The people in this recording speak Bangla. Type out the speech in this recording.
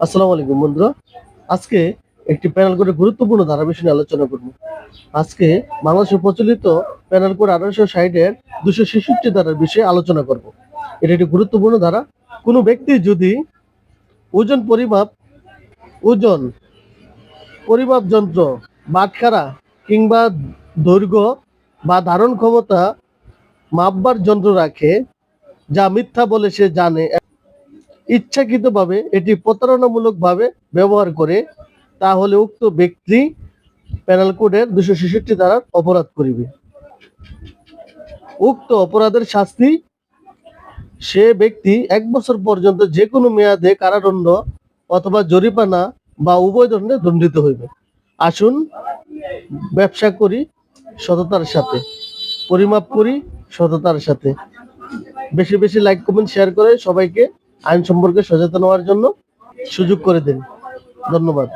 আসসালামু আলাইকুম বন্ধুরা। আজকে একটি প্যানেল কোডের গুরুত্বপূর্ণ ধারা বিষয় নিয়ে আলোচনা করব। আজকে বাংলাদেশে প্রচলিত প্যানেল কোড 1860-এর 266 ধারার বিষয়ে আলোচনা করব। এটা একটি গুরুত্বপূর্ণ ধারা। কোনো ব্যক্তি যদি ওজন পরিমাপ ওজন পরিমাপ যন্ত্র, বাটখারা কিংবা দৈর্ঘ্য বা ধারণ ক্ষমতা মাপবার যন্ত্র রাখে, যা মিথ্যা বলে সে জানে, ইচ্ছাকৃতভাবে এটি প্রতারণামূলকভাবে ব্যবহার করে, তাহলে উক্ত ব্যক্তি পেনাল কোডের 266 ধারার অপরাধ করিবে। উক্ত অপরাধের শাস্তি সে ব্যক্তি 1 বছর পর্যন্ত যে কোনো মেয়াদে কারাদণ্ড অথবা জরিমানা বা উভয় দণ্ডে দণ্ডিত হইবে। আসুন ব্যবসা করি সততার সাথে, পরিমাপ করি সততার সাথে। বেশি বেশি লাইক কমেন্ট শেয়ার করে সবাইকে আইন সম্পর্কে সচেতন হওয়ার জন্য সুযোগ করে দিন। ধন্যবাদ।